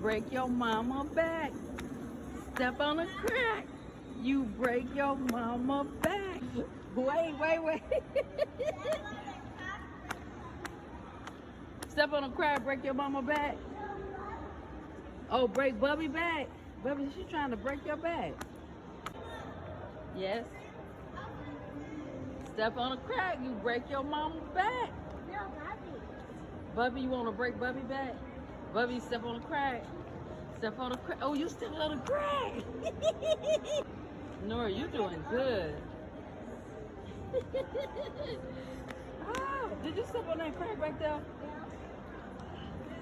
break your mama back. Step on a crack, you break your mama back. Wait. Step on a crack, break your mama back. Oh, break Bubby back. Bubby, she trying to break your back. Yes. Step on a crack, you break your mama back. No, Bubby. Bubby, you want to break Bubby back? Bubby, step on a crack. Step on a crack. Oh, you stepped on a crack. Nora, you doing good. Oh, did you step on that crack right there?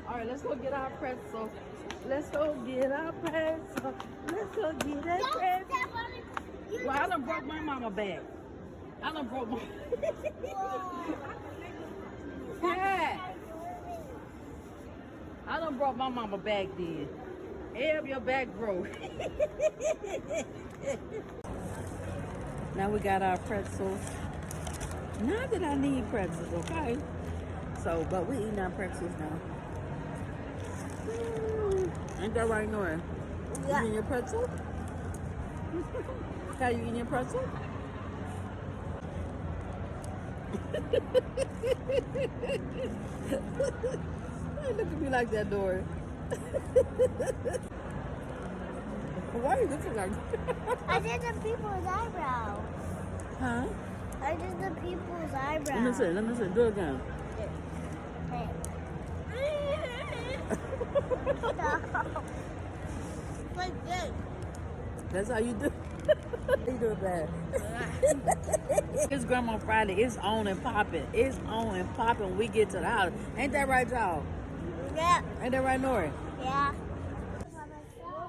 All right, let's go get our pretzel. Let's go get our pretzel. Let's go get that pretzel. Well, I done broke my mama back. I done broke my... Yeah. I done brought my mama back then. Eb, your back broke. Now we got our pretzels. Not that I need pretzels, okay? So, but we eating our pretzels now. Ain't that right, Nora? Yeah. You eating your pretzel? How you eating your pretzel? Hey, look at me like that, Nora. Why are you looking like that? I did the people's eyebrow. Huh? I did the people's eyebrow. Let me see. Do it again. Stop. Like this. That's how you do it. You do it bad. It's Grandma Friday. It's on and popping. It's on and popping when we get to the house. Ain't that right, y'all? Yeah. Ain't that right, Nora? Yeah.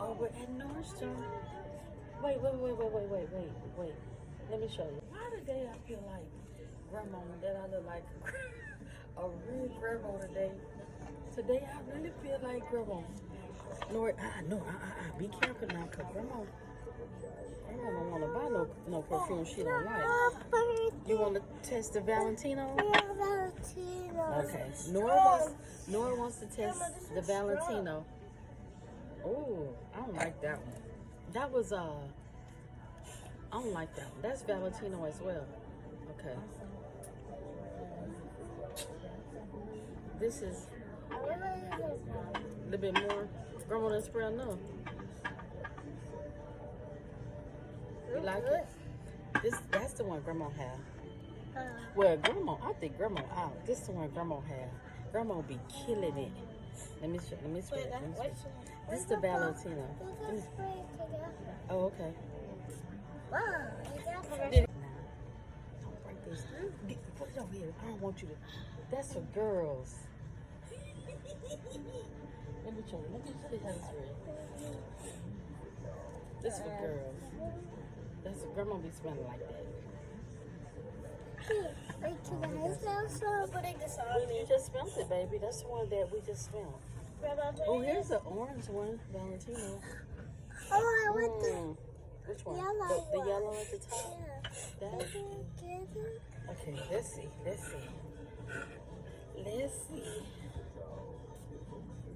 Oh, we're at Nordstrom. Wait. Let me show you. Why today I feel like Grandma that I look like a real grandma today. Today I really feel like Grandma. Nora, be careful now, cause Grandma don't want to buy no perfume she don't like. You want to test the Valentino? Yeah, Valentino. Okay. Nora wants to test the Valentino. Oh, I don't like that one. That was I don't like that one. That's Valentino as well. Okay. This is a little bit more. Grandma didn't spray enough. You like it? That's the one Grandma had. Well, I think Grandma out. This is the one Grandma had. Grandma be killing it. Let me spray it. This is the Valentino. Oh, okay. Don't break this. Put it over here. I don't want you to. That's for girls. Let me show you. Let me show you how this works. This is for girls. That's Grandma be smelling like that. Wait, can I smell putting this on me? You just smelled it, baby. That's the one that we just smelled. Oh, here's the orange one, Valentino. Oh, I want the which one? yellow The yellow at the top? Yeah. That? Okay, let's see.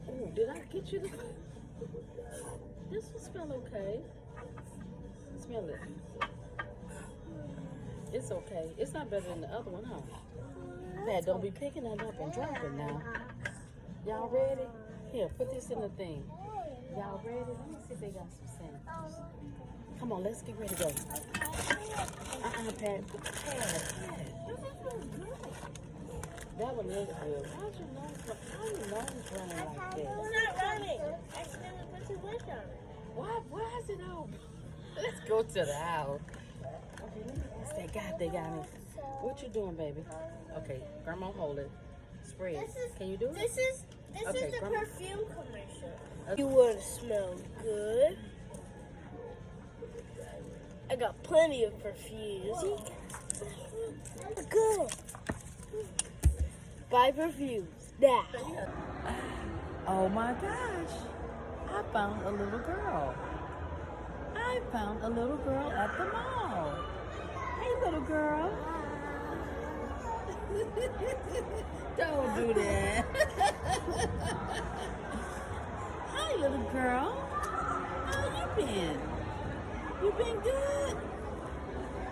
Oh, did I get you the... This one smell okay. Smell it. It's okay. It's not better than the other one, huh? Dad, don't be picking that up and dropping now. Y'all ready? Here, put this in the thing. Y'all ready? Let me see if they got some samples. Come on, let's get ready to go. Pat. That one is good. How you know it's running like this? It's not running. I accidentally put too much on it. Why is it open? Let's go to the house. Okay, let me ask that guy if they got it. What you doing, baby? Okay, Grandma, hold it. Spray it. Can you do it? This is the Grandma. perfume commercial. Okay. You want to smell good? I got plenty of perfumes. Good. Buy perfumes now. Oh my gosh. I found a little girl. I found a little girl at the mall. Hey, little girl. Don't do that. Hi, Hi, little girl. How you been? You been good?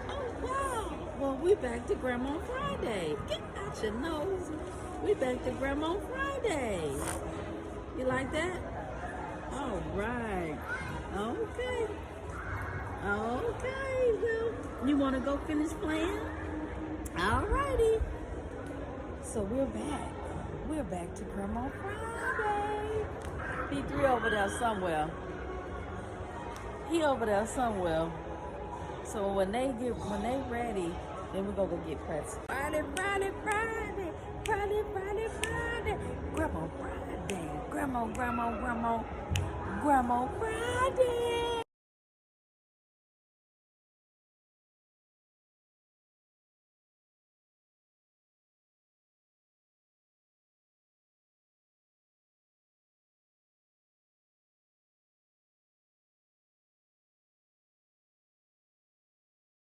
Oh, wow. Well, we back to Grandma Friday. Get out your nose. We back to Grandma Friday. You like that? All right. Okay. Okay. Well, you want to go finish playing? All righty. So we're back. We're back to Grandma Friday. P3 over there somewhere. He over there somewhere. So when they ready, then we're gonna go get presents. Friday, Friday, Friday, Friday, Friday, Friday. Grandma Friday. Grandma, Grandma, Grandma, Grandma Friday.